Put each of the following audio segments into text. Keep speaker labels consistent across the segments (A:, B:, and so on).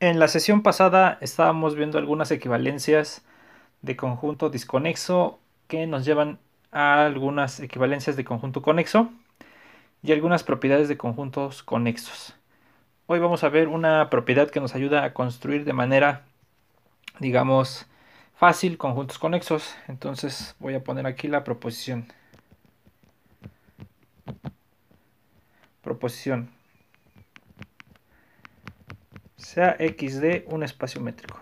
A: En la sesión pasada estábamos viendo algunas equivalencias de conjunto disconexo que nos llevan a algunas equivalencias de conjunto conexo y algunas propiedades de conjuntos conexos. Hoy vamos a ver una propiedad que nos ayuda a construir de manera, digamos, fácil conjuntos conexos. Entonces voy a poner aquí la proposición. Proposición. Sea X de un espacio métrico.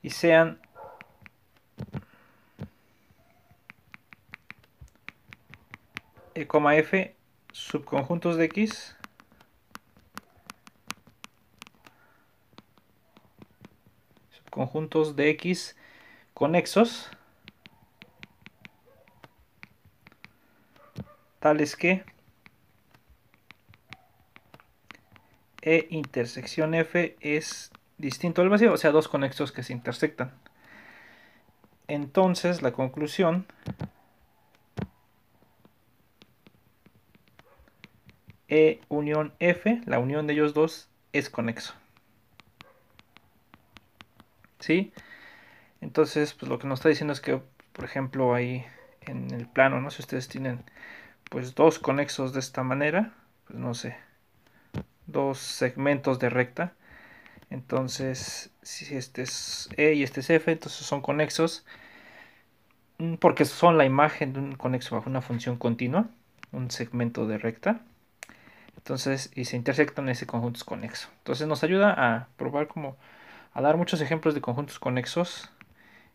A: Y sean E, F subconjuntos de X subconjuntos de X conexos tales que E intersección F es distinto del vacío, o sea, dos conexos que se intersectan. Entonces, la conclusión E unión F, la unión de ellos dos, es conexo. ¿Sí? Entonces, pues lo que nos está diciendo es que, por ejemplo, ahí en el plano, ¿no? Si ustedes tienen pues dos conexos de esta manera, pues no sé, dos segmentos de recta. Entonces, si este es E y este es F, entonces son conexos porque son la imagen de un conexo bajo una función continua, un segmento de recta. Entonces, y se intersectan ese conjuntos conexo. Entonces nos ayuda a probar como a dar muchos ejemplos de conjuntos conexos,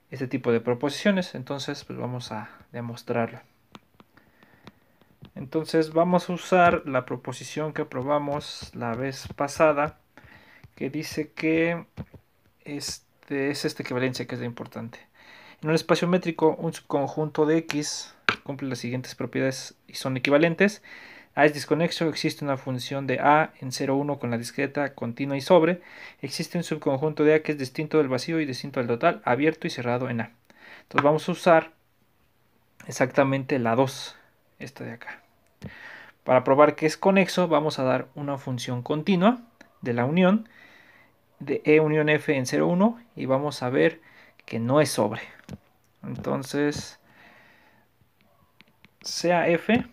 A: este tipo de proposiciones. Entonces, pues vamos a demostrarlo. Entonces vamos a usar la proposición que probamos la vez pasada, que dice que es esta equivalencia que es la importante. En un espacio métrico, un subconjunto de X cumple las siguientes propiedades y son equivalentes. A es disconexo, existe una función de A en 0, 1 con la discreta, continua y sobre. Existe un subconjunto de A que es distinto del vacío y distinto del total, abierto y cerrado en A. Entonces vamos a usar exactamente la 2, esta de acá. Para probar que es conexo, vamos a dar una función continua de la unión de E unión F en 0, 1 y vamos a ver que no es sobre. Entonces, sea F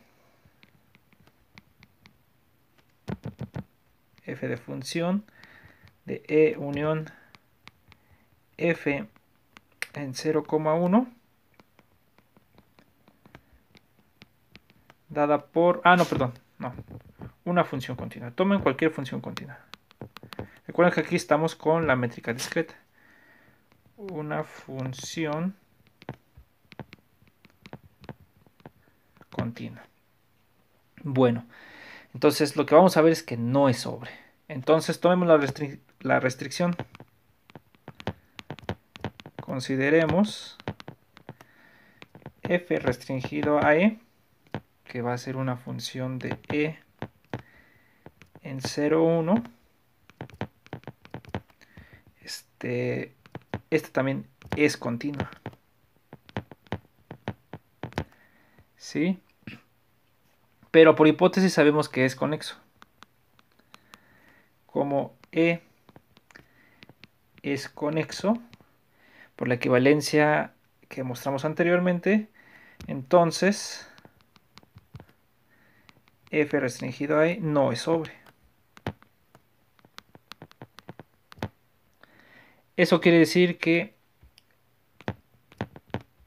A: de función de E unión F en 0,1 dada por... no, perdón, no, una función continua. Tomen cualquier función continua. Recuerden que aquí estamos con la métrica discreta. Una función continua. Bueno, entonces lo que vamos a ver es que no es sobre. Entonces tomemos la restricción. Consideremos F restringido a E, que va a ser una función de E en 0, 1. Este también es continua. ¿Sí? Pero por hipótesis sabemos que es conexo. Como E es conexo, por la equivalencia que mostramos anteriormente, entonces F restringido a E no es sobre. Eso quiere decir que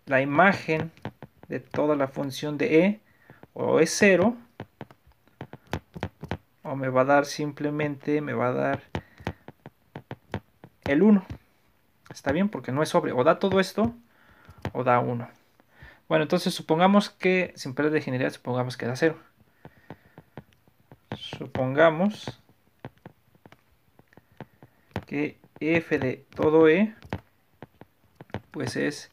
A: la imagen de toda la función de E o es 0 o me va a dar simplemente, me va a dar el 1. Está bien porque no es sobre, o da todo esto o da 1. Bueno, entonces supongamos que, sin perder de ingeniería, supongamos que da 0. Supongamos que F de todo E pues es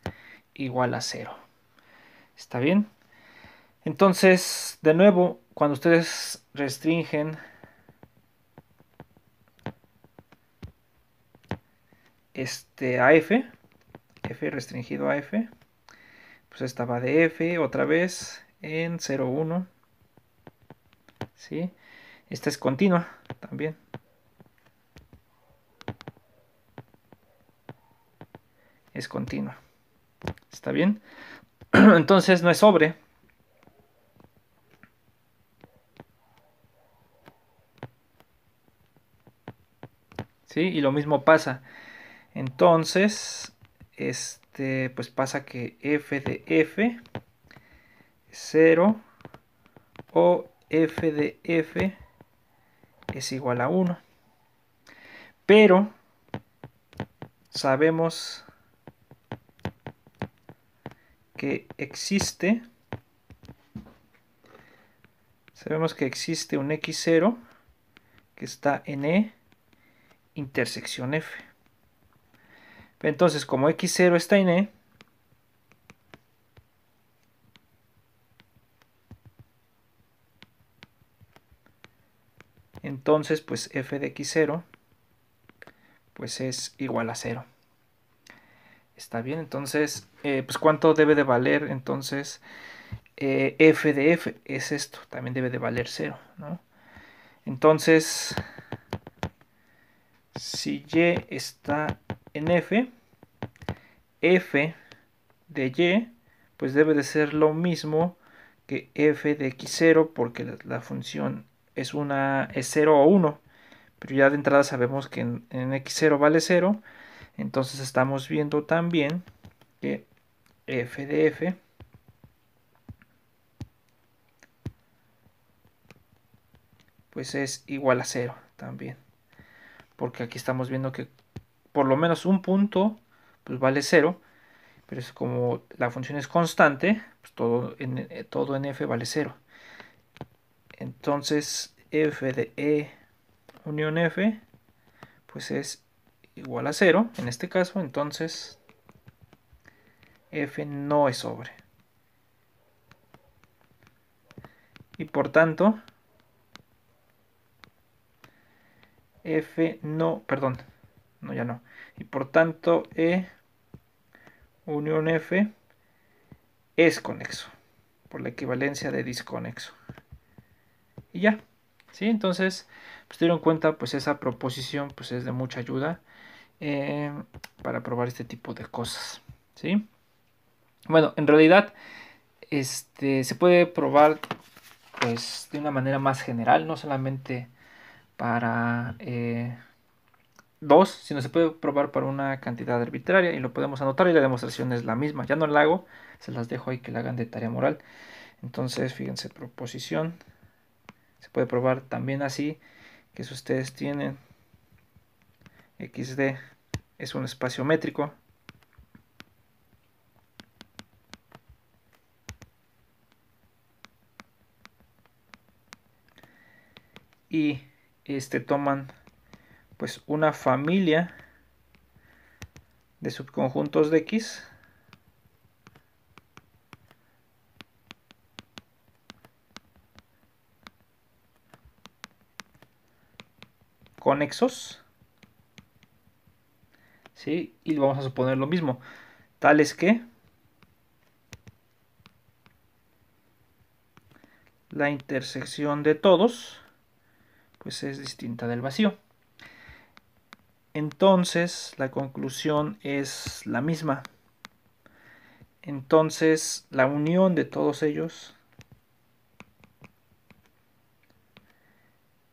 A: igual a 0. ¿Está bien? Entonces, de nuevo, cuando ustedes restringen a F restringido a F, pues esta va de F otra vez, en 0, 1. ¿Sí? Esta es continua también. Es continua. ¿Está bien? Entonces no es sobre. ¿Sí? Y lo mismo pasa. Entonces, pues pasa que f de f es 0 o f de f es igual a 1. Pero sabemos que existe un x0 que está en E intersección F. Entonces, como x0 está en E, entonces pues f de x0 pues es igual a 0. Está bien, entonces, pues ¿cuánto debe de valer? Entonces, f de f es esto, también debe de valer 0, ¿no? Entonces, si y está en f, f de y, pues debe de ser lo mismo que f de x0, porque la función es 0 o 1, pero ya de entrada sabemos que en x0 vale 0, entonces estamos viendo también que f de f pues es igual a 0 también, porque aquí estamos viendo que por lo menos un punto pues vale 0, pero es como la función es constante, pues todo en f vale 0. Entonces f de e unión f pues es igual a 0 en este caso, entonces f no es sobre. Y por tanto f no, perdón, no, ya no. Y por tanto e unión f es conexo, por la equivalencia de disconexo. Y ya, ¿sí? Entonces, pues tuvieron en cuenta, pues esa proposición pues es de mucha ayuda eh, para probar este tipo de cosas, ¿sí? Bueno, en realidad, se puede probar pues de una manera más general, no solamente para dos, sino se puede probar para una cantidad arbitraria y lo podemos anotar y la demostración es la misma. Ya no la hago, se las dejo ahí que la hagan de tarea moral. Entonces, fíjense, proposición. Se puede probar también así, que si ustedes tienen XD es un espacio métrico y toman pues una familia de subconjuntos de X conexos, ¿sí? Y vamos a suponer lo mismo, tales que la intersección de todos pues es distinta del vacío. Entonces la conclusión es la misma. Entonces la unión de todos ellos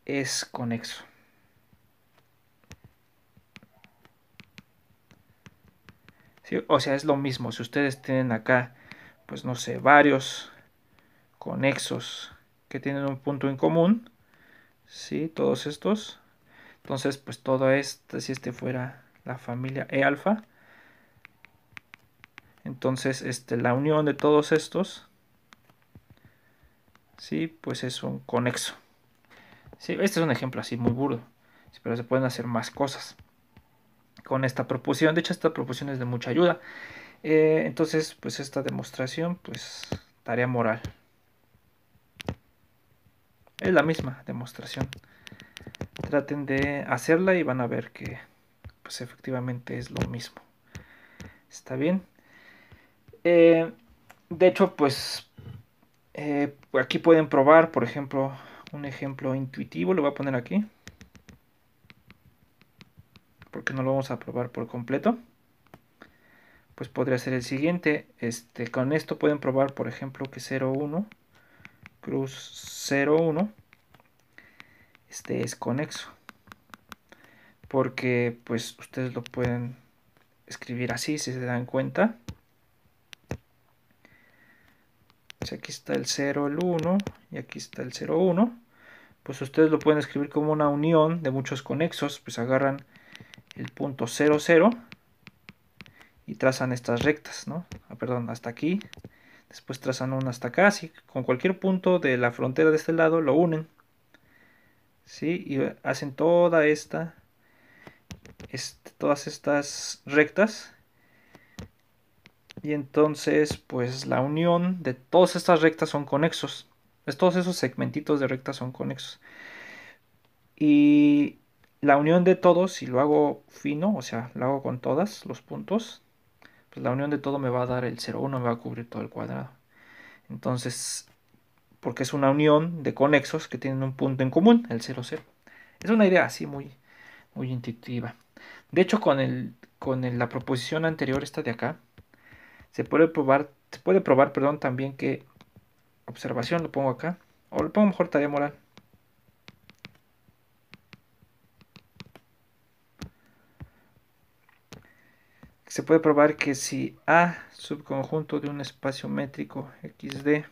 A: es conexo. ¿Sí? O sea, es lo mismo. Si ustedes tienen acá, pues no sé, varios conexos que tienen un punto en común, ¿sí? Todos estos. Entonces, pues todo esto, si este fuera la familia E alfa, entonces la unión de todos estos, ¿sí? Pues es un conexo. ¿Sí? Este es un ejemplo así muy burdo, ¿sí? Pero se pueden hacer más cosas con esta proposición. De hecho, esta proposición es de mucha ayuda. Entonces, pues esta demostración, pues tarea moral. Es la misma demostración. Traten de hacerla y van a ver que pues efectivamente es lo mismo. ¿Está bien? De hecho, pues Aquí pueden probar, por ejemplo, un ejemplo intuitivo, lo voy a poner aquí, porque no lo vamos a probar por completo. Pues podría ser el siguiente. Con esto pueden probar, por ejemplo, que 0,1, cruz 0,1, es conexo. Porque pues ustedes lo pueden escribir así, si se dan cuenta. Si aquí está el 0, el 1 y aquí está el 0,1, pues ustedes lo pueden escribir como una unión de muchos conexos. Pues agarran el punto 0, 0 y trazan estas rectas, ¿no? Perdón, hasta aquí. Después trazan una hasta acá, así con cualquier punto de la frontera de este lado lo unen, ¿sí? Y hacen todas estas rectas. Y entonces, pues la unión de todas estas rectas son conexos. Todos esos segmentitos de rectas son conexos. Y la unión de todos, si lo hago fino, o sea, lo hago con todos los puntos, pues la unión de todo me va a dar el 0,1, me va a cubrir todo el cuadrado. Entonces, porque es una unión de conexos que tienen un punto en común, el 0, 0. Es una idea así muy, muy intuitiva. De hecho, la proposición anterior, esta de acá, se puede probar, perdón, también que observación, lo pongo acá, o lo pongo mejor tarea moral. Se puede probar que si A subconjunto de un espacio métrico XD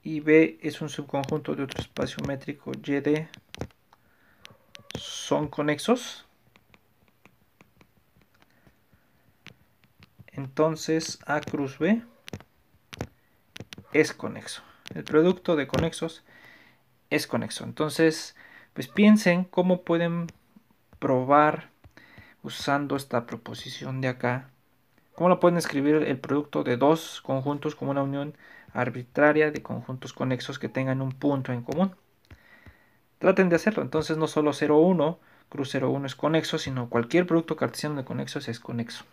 A: y B es un subconjunto de otro espacio métrico YD son conexos, entonces A cruz B es conexo. El producto de conexos es conexo. Entonces, pues piensen cómo pueden probar usando esta proposición de acá. ¿Cómo lo pueden escribir el producto de dos conjuntos como una unión arbitraria de conjuntos conexos que tengan un punto en común? Traten de hacerlo. Entonces no solo 0,1, cruz 0,1 es conexo, sino cualquier producto cartesiano de conexos es conexo.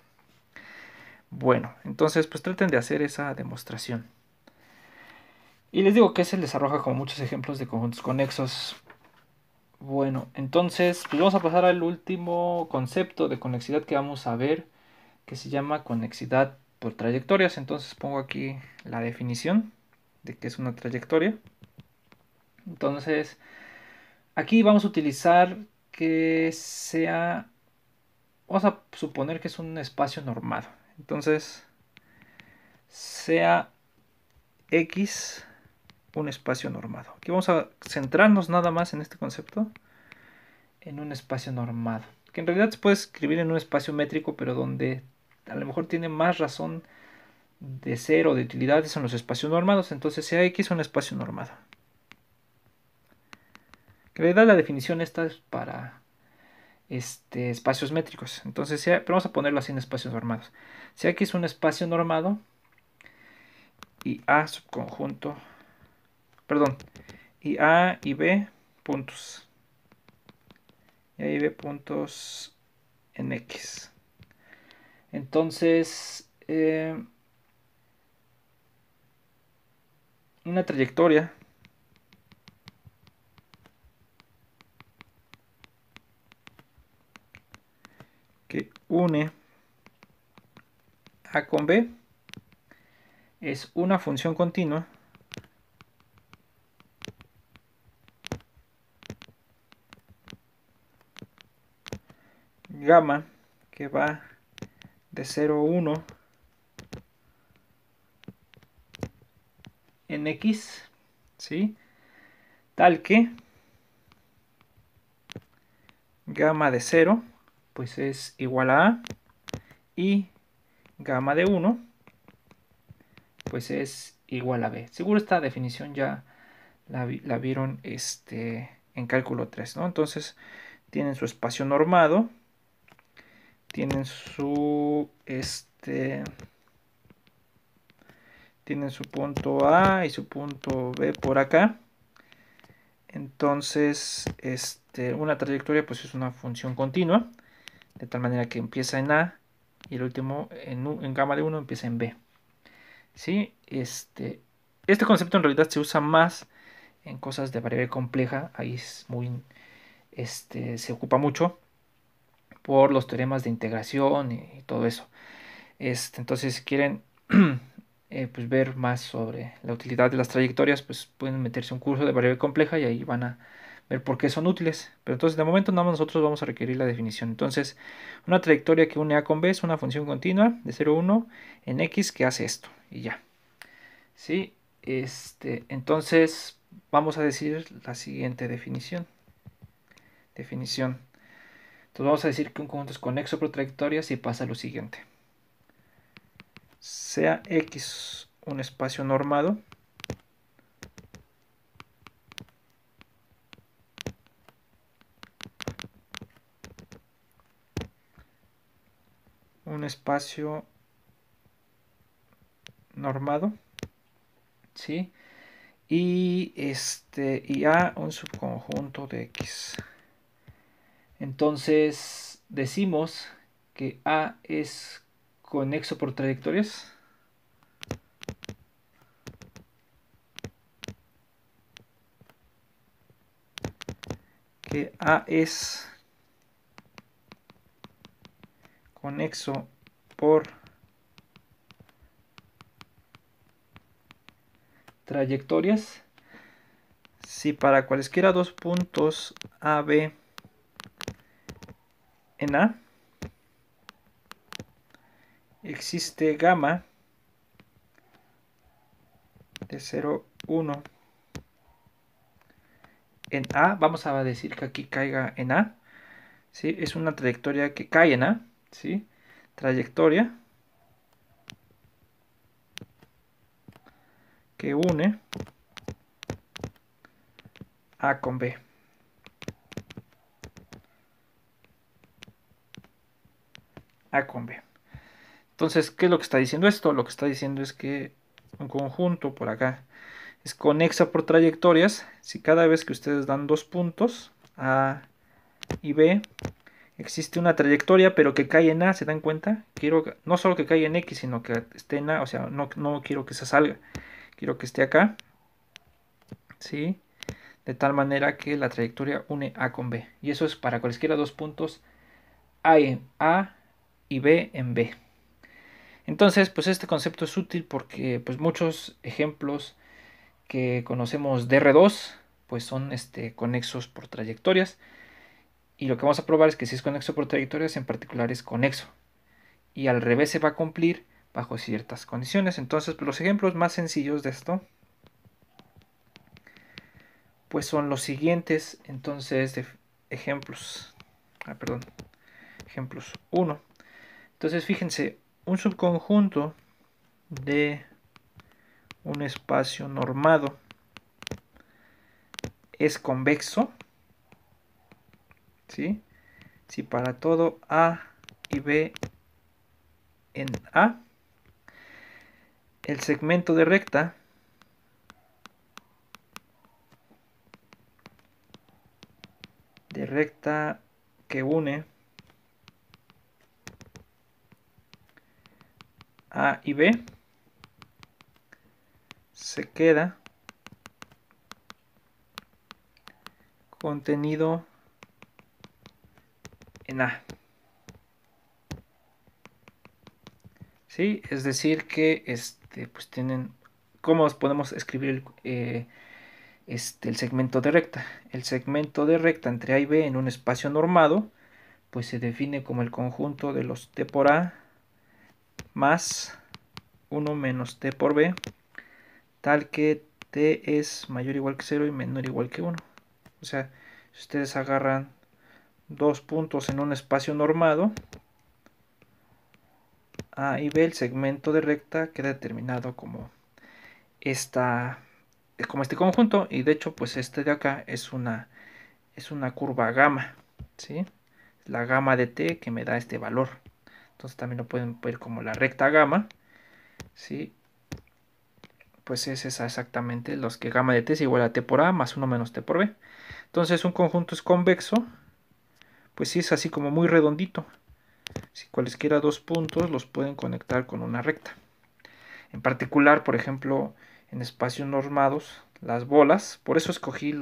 A: Bueno, entonces pues traten de hacer esa demostración. Y les digo que se les arroja como muchos ejemplos de conjuntos conexos. Bueno, entonces pues vamos a pasar al último concepto de conexidad que vamos a ver, que se llama conexidad por trayectorias. Entonces pongo aquí la definición de qué es una trayectoria. Entonces, aquí vamos a utilizar que sea, vamos a suponer que es un espacio normado. Entonces, sea X un espacio normado. Aquí vamos a centrarnos nada más en este concepto, en un espacio normado, que en realidad se puede escribir en un espacio métrico, pero donde a lo mejor tiene más razón de ser o de utilidades en los espacios normados. Entonces sea X un espacio normado. En realidad la definición esta es para espacios métricos. Entonces pero vamos a ponerlo así en espacios normados. Sea X un espacio normado y A subconjunto, perdón, y A y B puntos. Y A y B puntos en X. Entonces, una trayectoria que une A con B es una función continua gamma que va de 0 a 1 en X, ¿sí? Tal que gamma de 0 pues es igual a A y gamma de 1 pues es igual a B. Seguro esta definición ya la vieron en cálculo 3, ¿no? Entonces tienen su espacio normado, tienen tienen su punto A y su punto B por acá. Entonces, una trayectoria pues es una función continua, de tal manera que empieza en A y el último en gamma de 1 empieza en B. ¿sí? Este concepto en realidad se usa más en cosas de variable compleja, ahí es muy, se ocupa mucho por los teoremas de integración y todo eso. Entonces, si quieren pues ver más sobre la utilidad de las trayectorias, pues pueden meterse un curso de variable compleja y ahí van a ver por qué son útiles. Pero entonces, de momento, nada más nosotros vamos a requerir la definición. Entonces, una trayectoria que une A con B es una función continua de 0 a 1 en X que hace esto y ya. ¿Sí? Entonces, vamos a decir la siguiente definición. Definición. Entonces, vamos a decir que un conjunto es conexo por trayectorias y pasa lo siguiente. Sea X un espacio normado, un espacio normado, ¿sí? Y A un subconjunto de X. Entonces decimos que A es conexo por trayectorias. Que A es conexo por trayectorias si para cualesquiera dos puntos A, B en A existe gamma de 0, 1 en A. Vamos a decir que aquí caiga en A, ¿sí? Es una trayectoria que cae en A, ¿sí? Trayectoria que une A con B. A con B. Entonces, ¿qué es lo que está diciendo esto? Lo que está diciendo es que un conjunto por acá es conexa por trayectorias si cada vez que ustedes dan dos puntos A y B existe una trayectoria pero que cae en A. ¿Se dan cuenta? Quiero no solo que caiga en X, sino que esté en A. O sea, no quiero que se salga, quiero que esté acá, ¿sí? De tal manera que la trayectoria une A con B. Y eso es para cualesquiera dos puntos A en A y B en B. Entonces, pues este concepto es útil porque pues muchos ejemplos que conocemos de R2 pues son conexos por trayectorias. Y lo que vamos a probar es que si es conexo por trayectorias, en particular es conexo. Y al revés se va a cumplir bajo ciertas condiciones. Entonces, pues, los ejemplos más sencillos de esto pues son los siguientes. Entonces, ejemplos. Perdón. Ejemplos 1. Entonces, fíjense, un subconjunto de un espacio normado es convexo, ¿sí? Si para todo A y B en A, el segmento de recta que une A y B se queda contenido en A. ¿Sí? Es decir que pues tienen, ¿cómo podemos escribir el segmento de recta? El segmento de recta entre A y B en un espacio normado pues se define como el conjunto de los T por A más 1 menos T por B, tal que T es mayor o igual que 0 y menor o igual que 1. O sea, si ustedes agarran dos puntos en un espacio normado, A y B, el segmento de recta queda determinado como este conjunto, y de hecho pues este de acá es una curva gamma, ¿sí? La gamma de T que me da este valor. Entonces también lo pueden ver como la recta gamma, ¿sí? Pues es esa exactamente, los que gamma de T es igual a T por A más 1 menos T por B. Entonces un conjunto es convexo, pues sí es así como muy redondito. Si cualesquiera dos puntos los pueden conectar con una recta. En particular, por ejemplo, en espacios normados, las bolas, por eso escogí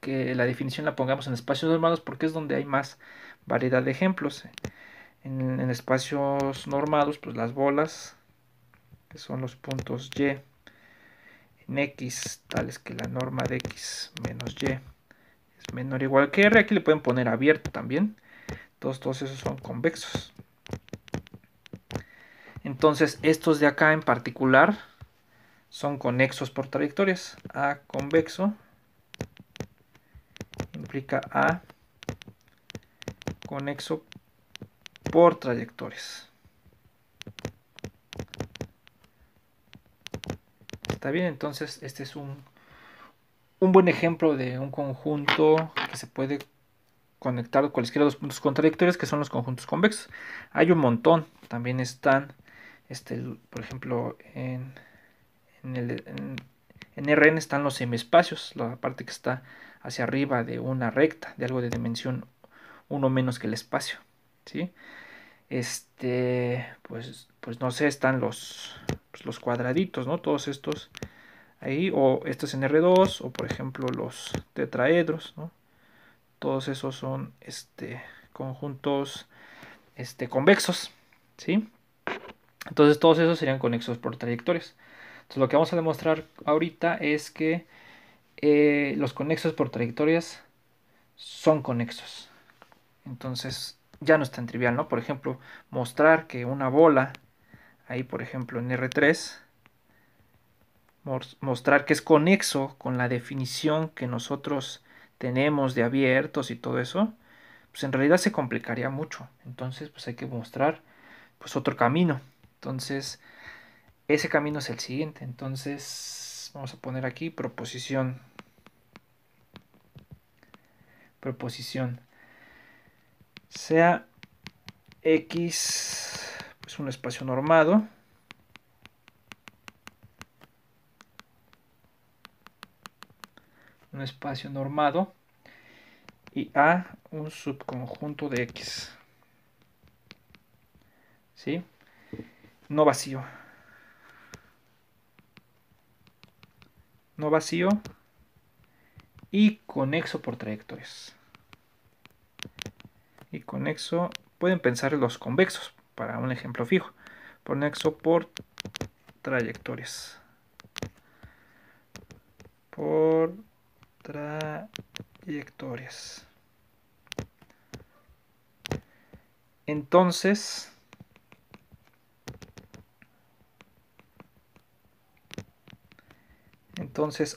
A: que la definición la pongamos en espacios normados porque es donde hay más variedad de ejemplos. En espacios normados, pues las bolas, que son los puntos Y en X, tales que la norma de X menos Y es menor o igual que R. Aquí le pueden poner abierto también. Todos esos son convexos. Entonces, estos de acá en particular son conexos por trayectorias. A convexo implica A conexo por trayectorias. Está bien, entonces este es un buen ejemplo de un conjunto que se puede conectar cualquiera de los puntos con trayectorias, que son los conjuntos convexos. Hay un montón, también están, por ejemplo, en Rn están los semiespacios, la parte que está hacia arriba de una recta, de algo de dimensión 1 menos que el espacio, ¿sí? Pues no sé, están los cuadraditos, ¿no? Todos estos ahí, o estos en R2, o por ejemplo los tetraedros, ¿no? Todos esos son conjuntos convexos, ¿sí? Entonces todos esos serían conexos por trayectorias. Entonces lo que vamos a demostrar ahorita es que los conexos por trayectorias son conexos. Entonces ya no es tan trivial, ¿no? Por ejemplo, mostrar que una bola, ahí por ejemplo en R3, mostrar que es conexo con la definición que nosotros tenemos de abiertos y todo eso, pues en realidad se complicaría mucho. Entonces pues hay que mostrar pues otro camino. Entonces ese camino es el siguiente. Entonces vamos a poner aquí proposición. Sea X pues un espacio normado, y A un subconjunto de X, ¿sí? No vacío y conexo por trayectorias. Y conexo, pueden pensar en los convexos para un ejemplo fijo. Conexo por trayectorias. Por trayectorias. Entonces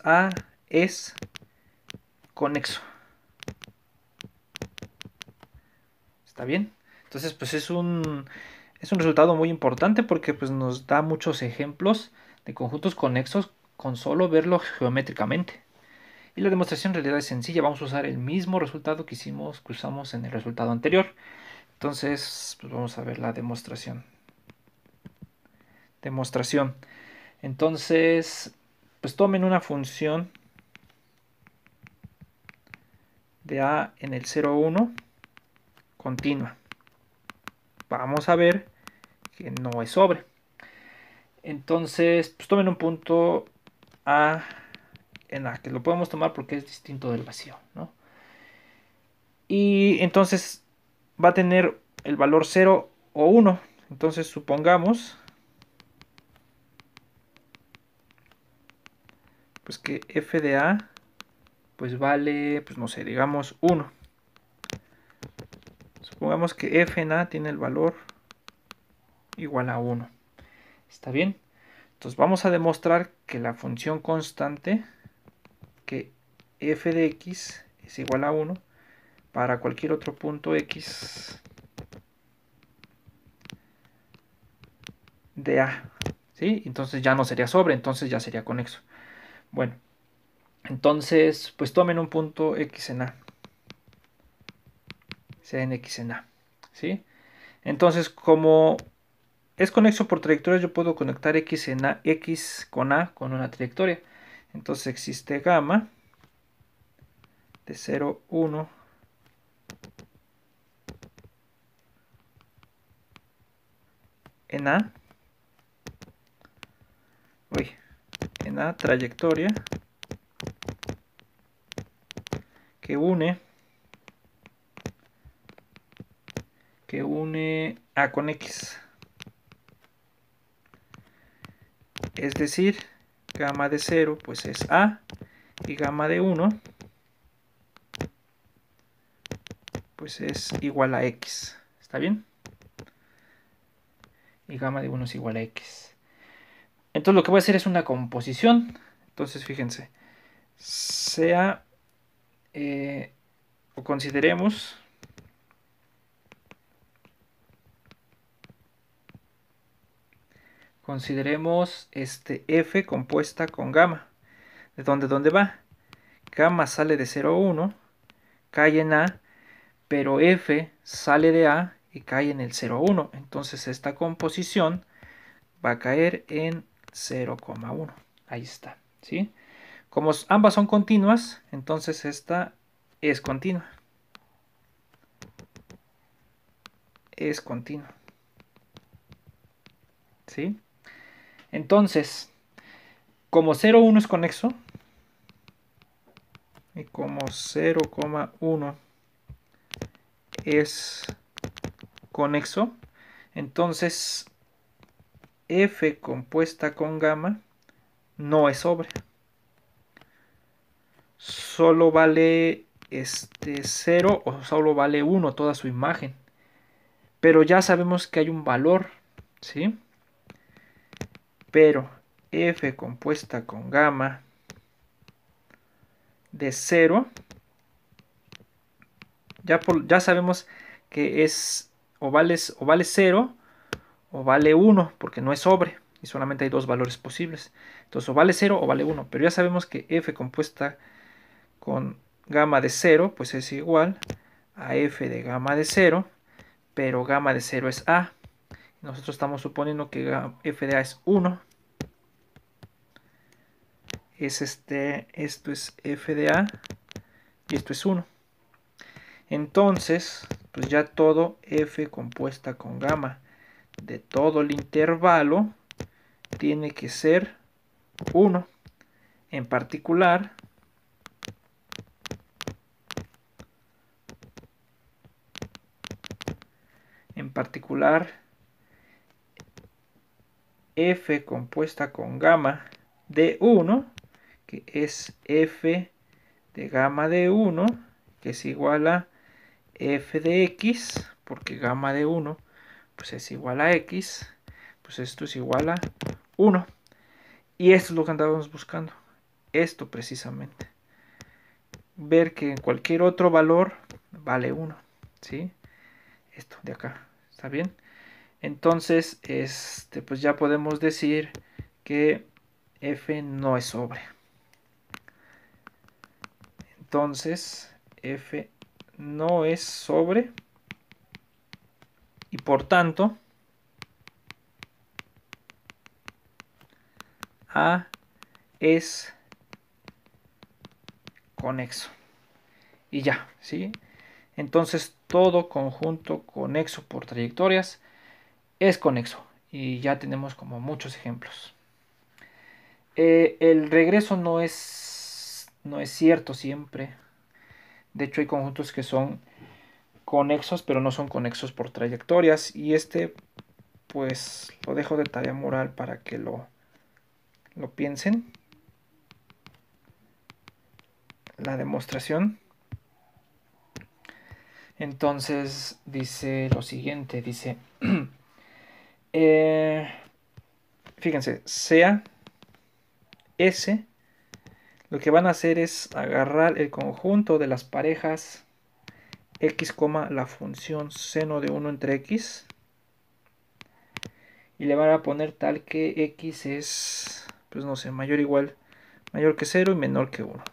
A: A es conexo. ¿Está bien? Entonces pues es un resultado muy importante porque pues nos da muchos ejemplos de conjuntos conexos con solo verlo geométricamente. Y la demostración en realidad es sencilla. Vamos a usar el mismo resultado que usamos en el resultado anterior. Entonces pues vamos a ver la demostración. Entonces pues tomen una función de A en el 0, 1 continua. Vamos a ver que no es sobre. Entonces, pues tomen un punto A en A, que lo podemos tomar porque es distinto del vacío, ¿no? Y entonces va a tener el valor 0 o 1. Entonces supongamos pues que f de A pues vale, pues no sé, digamos 1. Supongamos que f en A tiene el valor igual a 1. ¿Está bien? Entonces vamos a demostrar que la función constante, que f de x es igual a 1 para cualquier otro punto x de A. ¿Sí? Entonces ya no sería sobre, entonces ya sería conexo. Bueno, entonces pues tomen un punto x en A. Sea en x en A. ¿Sí? Entonces como es conexo por trayectorias, yo puedo conectar x en A, x con A con una trayectoria. Entonces existe gamma de 0, 1 en A, trayectoria que une A con X. Es decir, gamma de 0 pues es A y gamma de 1 pues es igual a X. ¿Está bien? Y gamma de 1 es igual a X. Entonces lo que voy a hacer es una composición. Entonces fíjense, sea o consideremos F compuesta con gamma. ¿De dónde va? Gamma sale de 0 a 1, cae en A, pero F sale de A y cae en el 0 a 1. Entonces esta composición va a caer en 0,1. Ahí está, ¿sí? Como ambas son continuas, entonces esta es continua. Es continua. ¿Sí? Entonces, como 0,1 es conexo, y como 0,1 es conexo, entonces F compuesta con gamma no es sobre. Solo vale 0 o solo vale 1 toda su imagen. Pero ya sabemos que hay un valor, ¿sí? Pero F compuesta con gamma de 0, ya sabemos que es o vale 0 o vale 1, porque no es sobre, y solamente hay dos valores posibles. Entonces o vale 0 o vale 1, pero ya sabemos que F compuesta con gamma de 0, pues es igual a F de gamma de 0, pero gamma de 0 es A. Nosotros estamos suponiendo que F de A es 1. Esto es F de A y esto es 1. Entonces, pues ya todo F compuesta con gamma de todo el intervalo tiene que ser 1. En particular, F compuesta con gamma de 1, que es F de gamma de 1, que es igual a F de X, porque gamma de 1 pues es igual a X, pues esto es igual a 1. Y esto es lo que andábamos buscando, esto precisamente. Ver que en cualquier otro valor vale 1, ¿sí? Esto de acá, ¿está bien? Entonces, pues ya podemos decir que F no es sobre. Entonces, F no es sobre y por tanto, A es conexo. Y ya, ¿sí? Entonces, todo conjunto conexo por trayectorias es conexo. Y ya tenemos como muchos ejemplos. El regreso no es cierto siempre. De hecho, hay conjuntos que son conexos, pero no son conexos por trayectorias. Y pues, lo dejo de tarea moral para que lo piensen. La demostración. Entonces, dice lo siguiente. Dice, fíjense, sea S, lo que van a hacer es agarrar el conjunto de las parejas x, la función seno de 1 entre x, y le van a poner tal que x es, pues no sé, mayor que 0 y menor que 1.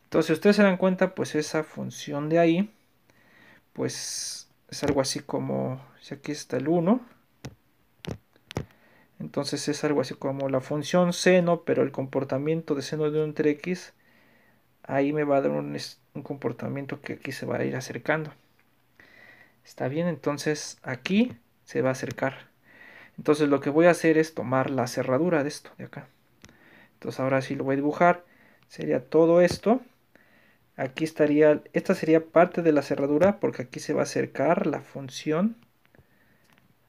A: Entonces, si ustedes se dan cuenta, pues esa función de ahí, pues es algo así como, si aquí está el 1, entonces es algo así como la función seno, pero el comportamiento de seno de 1 entre x, ahí me va a dar un comportamiento que aquí se va a ir acercando. Está bien, entonces aquí se va a acercar. Entonces lo que voy a hacer es tomar la cerradura de esto de acá. Entonces ahora sí lo voy a dibujar. Sería todo esto. Aquí estaría, esta sería parte de la cerradura porque aquí se va a acercar la función.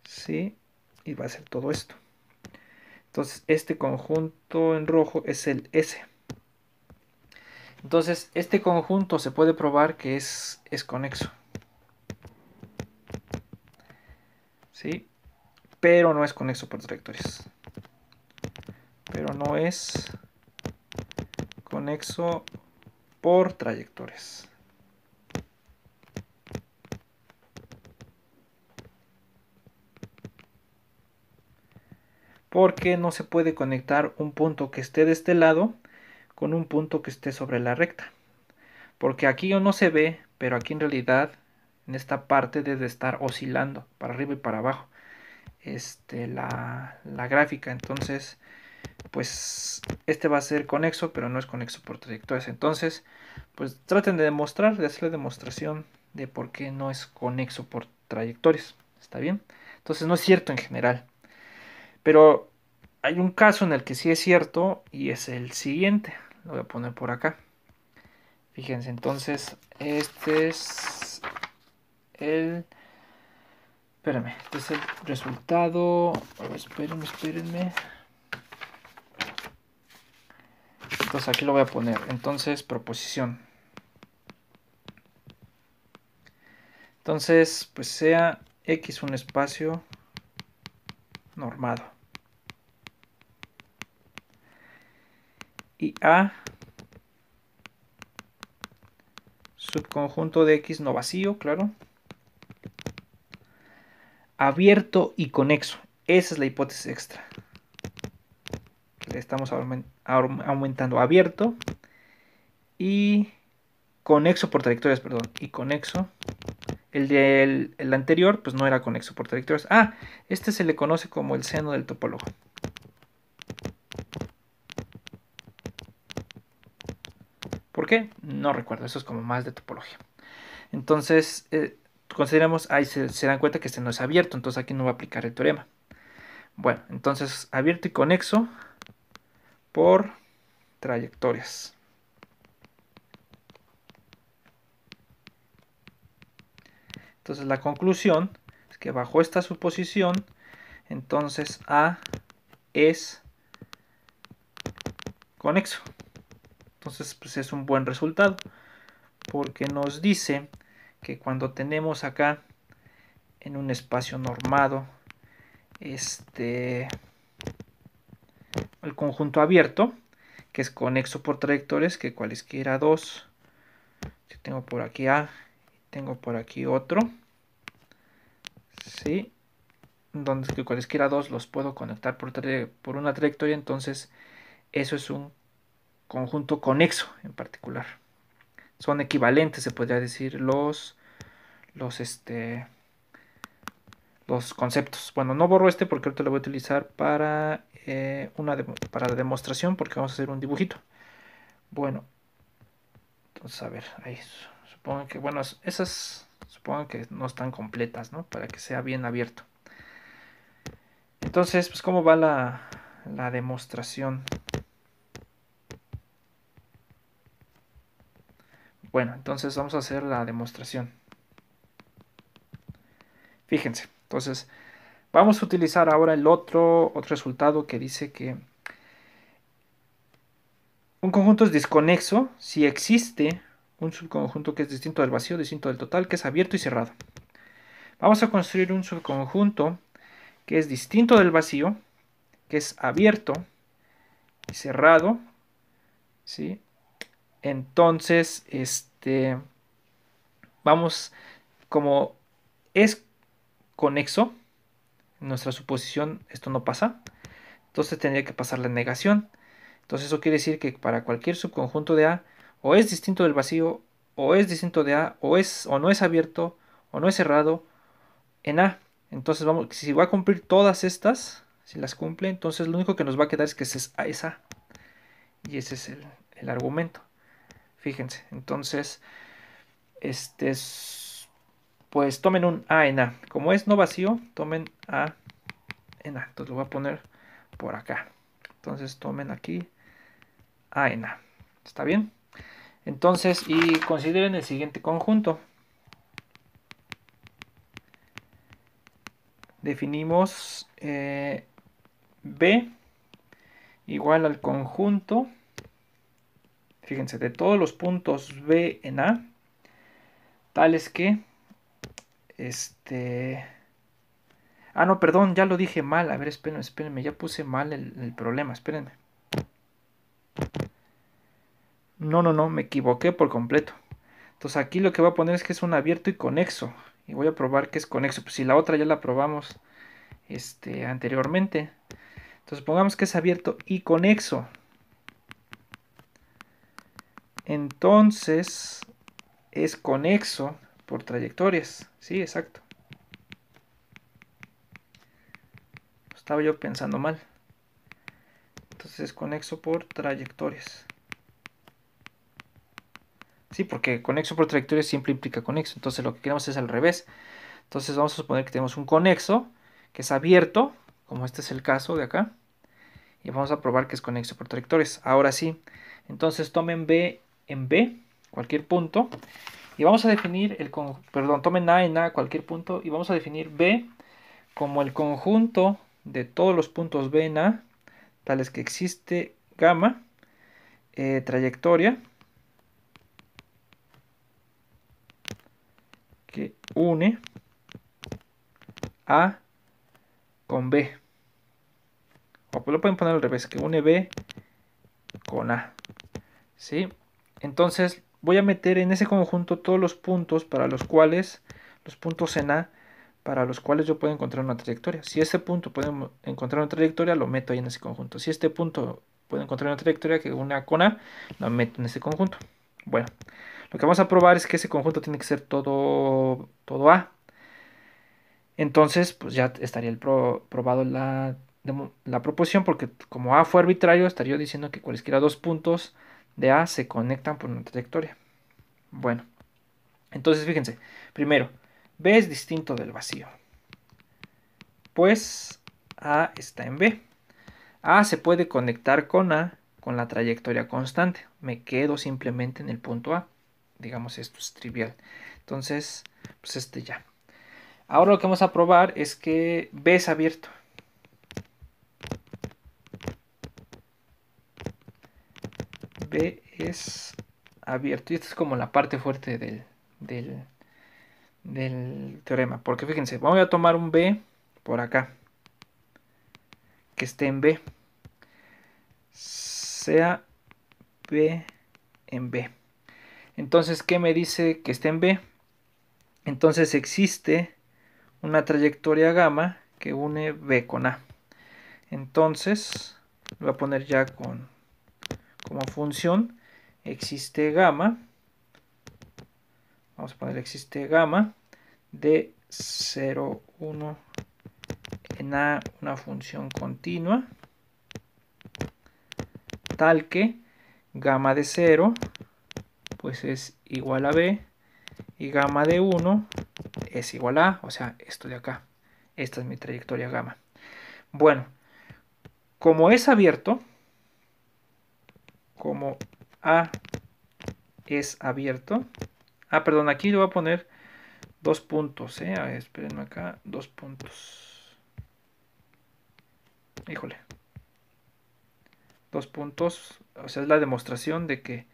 A: ¿Sí? Y va a ser todo esto. Entonces este conjunto en rojo es el S. Entonces este conjunto se puede probar que es conexo. ¿Sí? Pero no es conexo por trayectorias. Pero no es conexo por trayectorias. Porque no se puede conectar un punto que esté de este lado con un punto que esté sobre la recta. Porque aquí no se ve, pero aquí en realidad en esta parte debe estar oscilando para arriba y para abajo la gráfica. Entonces pues este va a ser conexo, pero no es conexo por trayectorias. Entonces pues traten de demostrar, de hacer la demostración de por qué no es conexo por trayectorias. ¿Está bien? Entonces no es cierto en general. Pero hay un caso en el que sí es cierto y es el siguiente. Lo voy a poner por acá. Fíjense, entonces este es el... Espérenme, este es el resultado. Espérenme. Entonces aquí lo voy a poner. Entonces, proposición. Entonces, pues sea X un espacio normado. Y A subconjunto de X no vacío, claro. Abierto y conexo. Esa es la hipótesis extra. Le estamos aumentando abierto y conexo por trayectorias, perdón. Y conexo. El anterior, pues no era conexo por trayectorias. Ah, este se le conoce como el seno del topólogo. ¿Por qué? No recuerdo, eso es como más de topología. Entonces, consideramos, ahí se dan cuenta que este no es abierto, entonces aquí no va a aplicar el teorema. Bueno, entonces abierto y conexo por trayectorias. Entonces la conclusión es que bajo esta suposición, entonces A es conexo. Entonces pues es un buen resultado porque nos dice que cuando tenemos acá en un espacio normado el conjunto abierto, que es conexo por trayectorias, que cualesquiera dos, si tengo por aquí A, tengo por aquí otro, ¿sí? Donde que cualesquiera dos los puedo conectar por una trayectoria, entonces eso es un conjunto conexo en particular. Son equivalentes, se podría decir, los, los conceptos. Bueno, no borro este porque ahorita lo voy a utilizar para, para la demostración porque vamos a hacer un dibujito. Bueno, entonces a ver, ahí supongo que, bueno, esas supongo que no están completas, ¿no? Para que sea bien abierto. Entonces, pues, ¿cómo va la demostración? Bueno, entonces vamos a hacer la demostración. Fíjense, entonces vamos a utilizar ahora el otro resultado que dice que un conjunto es desconexo si existe un subconjunto que es distinto del vacío, distinto del total, que es abierto y cerrado. Vamos a construir un subconjunto que es distinto del vacío, que es abierto y cerrado, ¿sí? Entonces, vamos, como es conexo, en nuestra suposición esto no pasa, entonces tendría que pasar la negación. Entonces eso quiere decir que para cualquier subconjunto de A, o es distinto del vacío, o es distinto de A, o no es abierto, o no es cerrado en A. Entonces vamos, si va a cumplir todas estas, si las cumple, entonces lo único que nos va a quedar es que es A. Y ese es el argumento. Fíjense, entonces, pues tomen un A en A. Como es no vacío, tomen A en A. Entonces lo voy a poner por acá. Entonces tomen aquí A en A. ¿Está bien? Entonces, y consideren el siguiente conjunto. Definimos B igual al conjunto, fíjense, de todos los puntos B en A, tales que, no, perdón, ya lo dije mal. A ver, espérenme, ya puse mal el problema, espérenme. No, me equivoqué por completo. Entonces aquí lo que voy a poner es que es un abierto y conexo. Y voy a probar que es conexo. Pues si la otra ya la probamos anteriormente. Entonces pongamos que es abierto y conexo. Entonces es conexo por trayectorias. Sí, exacto. Estaba yo pensando mal. Entonces es conexo por trayectorias. Sí, porque conexo por trayectorias siempre implica conexo. Entonces lo que queremos es al revés. Entonces vamos a suponer que tenemos un conexo que es abierto, como este es el caso de acá. Y vamos a probar que es conexo por trayectorias. Ahora sí. Entonces tomen B en B, cualquier punto. Y vamos a definir tomen A en A, cualquier punto. Y vamos a definir B como el conjunto de todos los puntos B en A, tales que existe gamma, trayectoria, que une A con B. O pues lo pueden poner al revés, que une B con A. ¿Sí? Entonces voy a meter en ese conjunto todos los puntos los puntos en A, para los cuales yo puedo encontrar una trayectoria. Si este punto puede encontrar una trayectoria, lo meto ahí en ese conjunto. Si este punto puede encontrar una trayectoria que une A con A, lo meto en ese conjunto. Bueno, lo que vamos a probar es que ese conjunto tiene que ser todo A. Entonces, pues ya estaría probado la proposición, porque como A fue arbitrario, estaría diciendo que cualesquiera dos puntos de A se conectan por una trayectoria. Bueno, entonces fíjense, primero, B es distinto del vacío, pues A está en B. A se puede conectar con A con la trayectoria constante. Me quedo simplemente en el punto A. Digamos, esto es trivial. Entonces, pues ya. Ahora lo que vamos a probar es que B es abierto. B es abierto. Y esta es como la parte fuerte del teorema. Porque fíjense, vamos a tomar un B por acá, que esté en B. Sea B en B. Entonces, ¿qué me dice que esté en B? Entonces existe una trayectoria gamma que une B con A. Entonces, lo voy a poner ya como función. Existe gamma. Vamos a poner existe gamma de 0, 1 en A, una función continua, tal que gamma de 0 pues es igual a B y gamma de 1 es igual a A, o sea, esto de acá. Esta es mi trayectoria gamma. Bueno, como es abierto, como A es abierto, perdón, aquí le voy a poner dos puntos, a ver, espérenme acá, dos puntos. Híjole. Dos puntos, o sea, es la demostración de que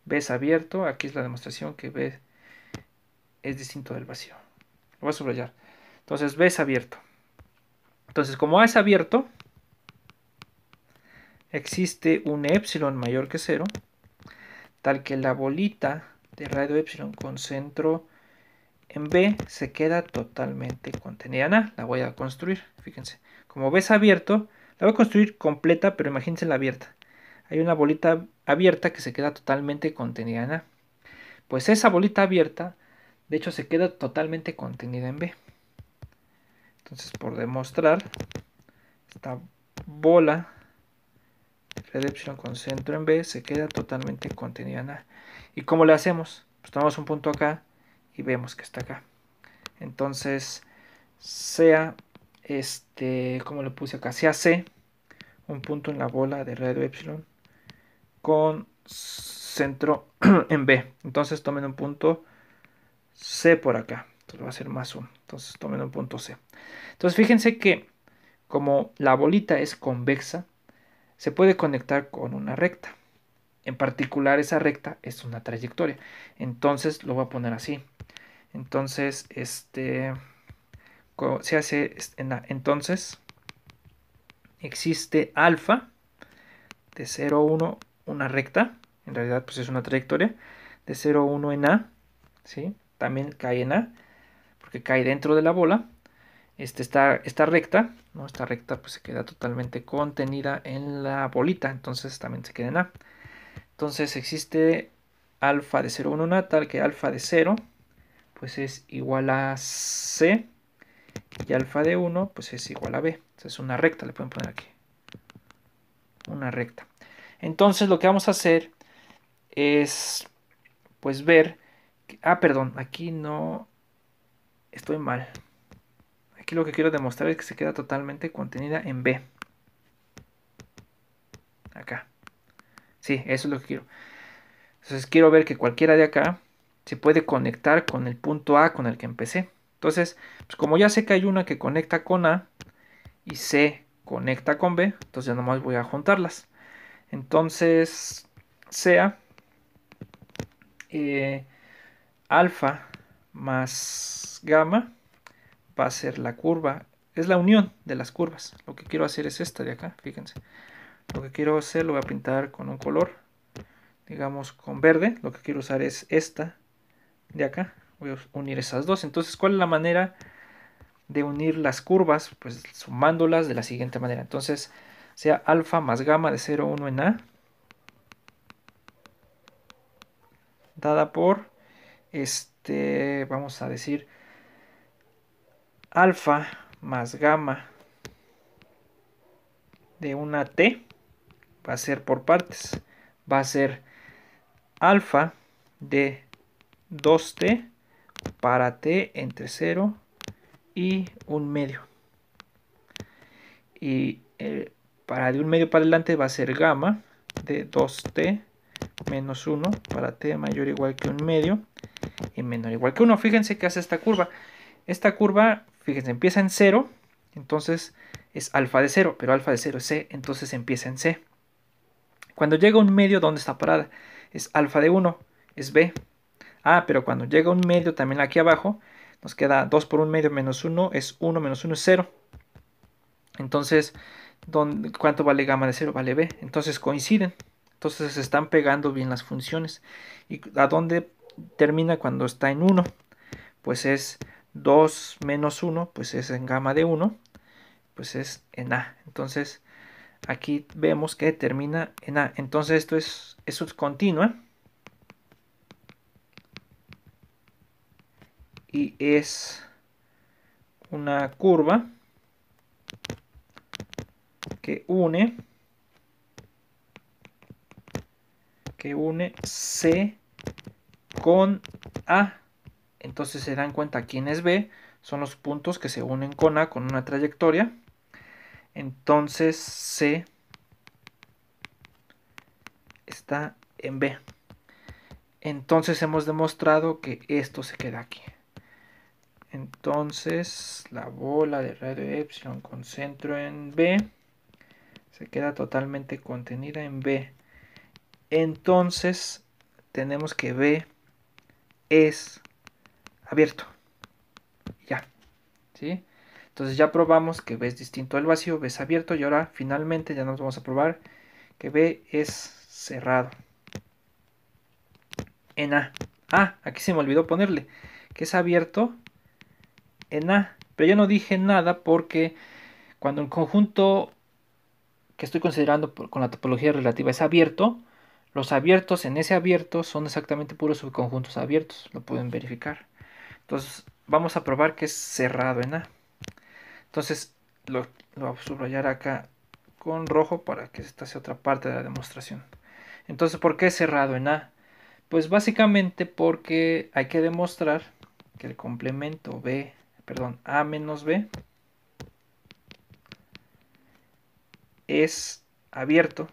A: B es abierto, aquí es la demostración que B es distinto del vacío. Lo voy a subrayar. Entonces B es abierto. Entonces como A es abierto, existe un epsilon mayor que 0, tal que la bolita de radio epsilon con centro en B se queda totalmente contenida en A. La voy a construir, fíjense. Como B es abierto, la voy a construir completa, pero imagínense la abierta. Hay una bolita abierta que se queda totalmente contenida en A. Pues esa bolita abierta, de hecho, se queda totalmente contenida en B. Entonces, por demostrar, esta bola red epsilon con centro en B se queda totalmente contenida en A. ¿Y cómo le hacemos? Pues tomamos un punto acá y vemos que está acá. Entonces, sea como le puse acá, sea C, un punto en la bola de radio epsilon con centro en B. Entonces tomen un punto C por acá. Entonces va a ser más 1. Entonces tomen un punto C. Entonces fíjense que como la bolita es convexa, se puede conectar con una recta. En particular esa recta es una trayectoria. Entonces lo voy a poner así. Entonces, se hace entonces existe alfa de 0 a 1, una recta, en realidad pues es una trayectoria, de 0 a 1 en A, ¿sí? También cae en A, porque cae dentro de la bola. Esta recta, ¿no? Esta recta pues se queda totalmente contenida en la bolita, entonces también se queda en A. Entonces existe alfa de 0 a 1 en A, tal que alfa de 0 pues es igual a C, y alfa de 1 pues es igual a B. Entonces es una recta, le pueden poner aquí. Una recta. Entonces lo que vamos a hacer es pues ver perdón, aquí no estoy mal. Aquí lo que quiero demostrar es que se queda totalmente contenida en B. Acá. Sí, eso es lo que quiero. Entonces quiero ver que cualquiera de acá se puede conectar con el punto A con el que empecé. Entonces, pues como ya sé que hay una que conecta con A y C conecta con B, entonces ya nomás voy a juntarlas. Entonces, sea alfa más gamma va a ser la curva, es la unión de las curvas. Lo que quiero hacer es esta de acá, fíjense. Lo que quiero hacer lo voy a pintar con un color, digamos con verde. Lo que quiero usar es esta de acá. Voy a unir esas dos. Entonces, ¿cuál es la manera de unir las curvas? Pues sumándolas de la siguiente manera. Entonces, sea alfa más gamma de 0 a 1 en A, dada por, vamos a decir, alfa más gamma de una T, va a ser por partes. Va a ser alfa de 2T para T entre 0 y 1 medio. Y para de 1 medio para adelante va a ser gamma de 2T menos 1 para T mayor o igual que 1 medio y menor o igual que 1. Fíjense que hace esta curva. Esta curva, fíjense, empieza en 0, entonces es alfa de 0, pero alfa de 0 es C, entonces empieza en C. Cuando llega a 1 medio, ¿dónde está parada? Es alfa de 1, es B. Pero cuando llega a 1 medio, también aquí abajo, nos queda 2 por 1 medio menos 1, es 1 menos 1 es 0. Entonces, ¿cuánto vale gamma de 0? Vale B. Entonces coinciden. Entonces se están pegando bien las funciones. ¿Y a dónde termina cuando está en 1? Pues es 2 menos 1, pues es en gamma de 1, pues es en A. Entonces, aquí vemos que termina en A. Entonces, eso es continua. Y es una curva que une C con A. Entonces se dan cuenta quién es B, son los puntos que se unen con A con una trayectoria. Entonces C está en B. Entonces hemos demostrado que esto se queda aquí. Entonces la bola de radio epsilon con centro en B se queda totalmente contenida en B. Entonces tenemos que B es abierto. Ya, ¿sí? Entonces ya probamos que B es distinto al vacío, B es abierto y ahora finalmente ya nos vamos a probar que B es cerrado en A. Aquí se me olvidó ponerle que es abierto en A, pero yo no dije nada porque cuando el conjunto que estoy considerando con la topología relativa es abierto, los abiertos en ese abierto son exactamente puros subconjuntos abiertos, lo pueden verificar. Entonces vamos a probar que es cerrado en A. Entonces lo voy a subrayar acá con rojo para que esta sea otra parte de la demostración. Entonces, ¿por qué es cerrado en A? Pues básicamente porque hay que demostrar que el complemento A menos B es abierto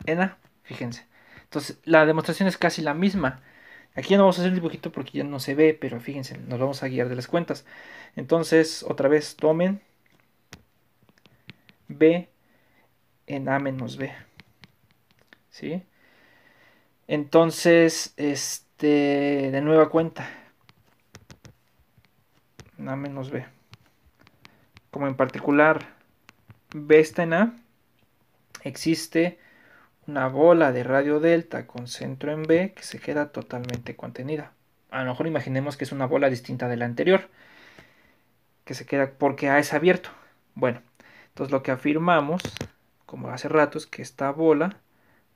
A: en A, fíjense. Entonces la demostración es casi la misma. Aquí ya no vamos a hacer el dibujito porque ya no se ve, pero fíjense, nos vamos a guiar de las cuentas. Entonces, otra vez, tomen B en A menos B. ¿Sí? Entonces, de nueva cuenta, A menos B. Como en particular B está en A, existe una bola de radio delta con centro en B que se queda totalmente contenida. A lo mejor imaginemos que es una bola distinta de la anterior, que se queda porque A es abierto. Bueno, entonces lo que afirmamos, como hace rato, es que esta bola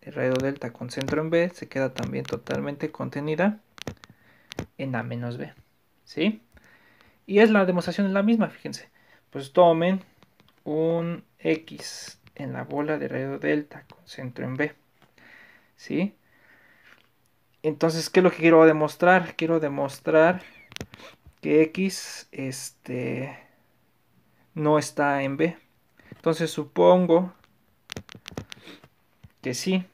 A: de radio delta con centro en B se queda también totalmente contenida en A menos B. ¿Sí? Y es la demostración es la misma, fíjense. Pues tomen un X en la bola de radio delta con centro en B. ¿Sí? Entonces, ¿qué es lo que quiero demostrar? Quiero demostrar que X no está en B. Entonces supongo que sí,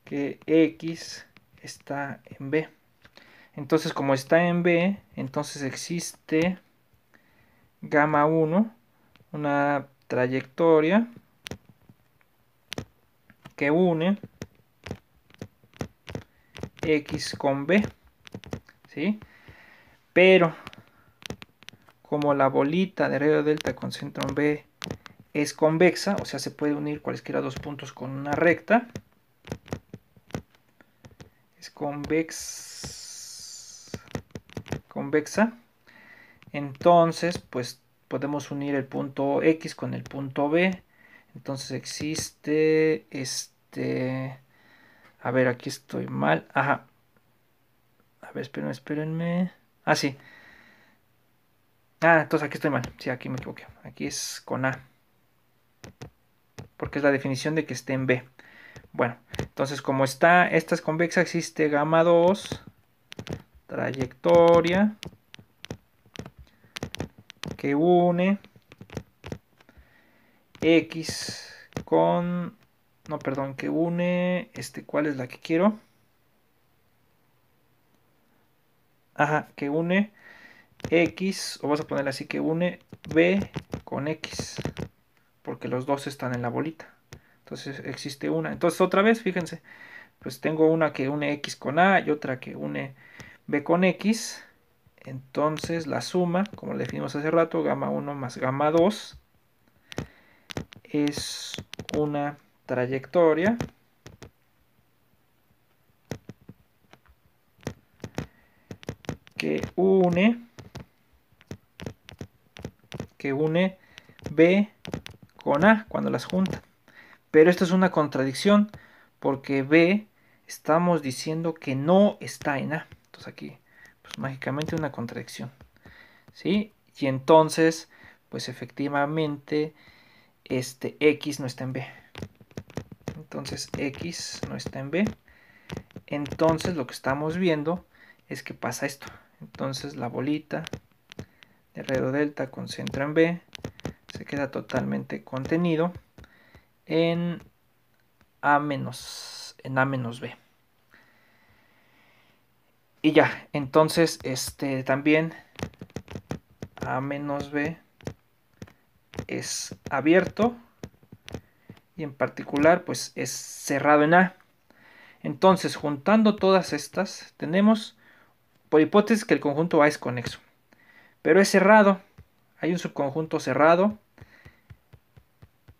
A: que X está en B. Entonces, como está en B, entonces existe gamma 1, una trayectoria que une X con B, ¿sí? Pero como la bolita de radio delta con centro en B es convexa, o sea, se puede unir cualquiera dos puntos con una recta, es convexa, entonces pues podemos unir el punto X con el punto B. Entonces existe a ver, aquí estoy mal. Ajá. A ver, espérenme. Ah, sí. Ah, entonces aquí estoy mal. Sí, aquí me equivoqué. Aquí es con A. Porque es la definición de que esté en B. Bueno, entonces como esta es convexa, existe gamma 2, trayectoria, que une X con... No, perdón, que une... ¿Cuál es la que quiero? Ajá, que une X, o vamos a ponerla así, que une B con X, porque los dos están en la bolita. Entonces existe una. Entonces otra vez, fíjense, pues tengo una que une X con A y otra que une B con X. Entonces la suma, como le definimos hace rato, gamma 1 más gamma 2 es una trayectoria que une B con A cuando las juntan. Pero esto es una contradicción porque B estamos diciendo que no está en A. Entonces aquí, pues mágicamente una contradicción. ¿Sí? Y entonces, pues efectivamente, X no está en B. Entonces X no está en B. Entonces lo que estamos viendo es que pasa esto. Entonces la bolita de radio delta con centro en B se queda totalmente contenido en A menos B. Y ya, entonces también A menos B es abierto y en particular pues es cerrado en A. Entonces, juntando todas estas, tenemos por hipótesis que el conjunto A es conexo, pero es cerrado. Hay un subconjunto cerrado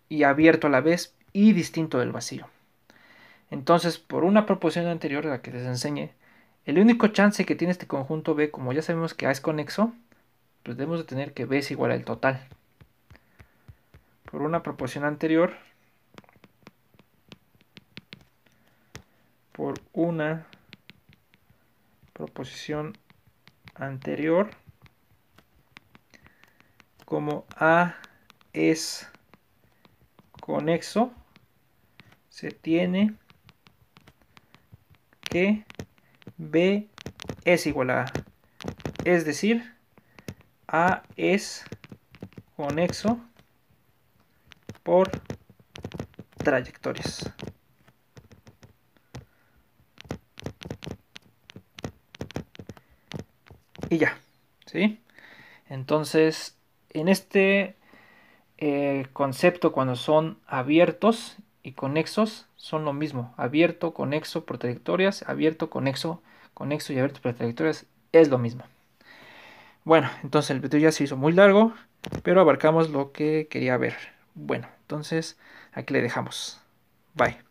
A: y abierto a la vez y distinto del vacío. Entonces, por una proposición anterior a la que les enseñé, el único chance que tiene este conjunto B, como ya sabemos que A es conexo, pues debemos de tener que B es igual al total. Por una proposición anterior, por una proposición anterior, como A es conexo, se tiene que B es igual a A. Es decir, A es conexo por trayectorias. Y ya, ¿sí? Entonces, en este concepto, cuando son abiertos y conexos, son lo mismo. Abierto, conexo por trayectorias, abierto, conexo, conexo y abierto por trayectorias es lo mismo. Bueno, entonces el video ya se hizo muy largo, pero abarcamos lo que quería ver. Bueno, entonces aquí le dejamos. Bye.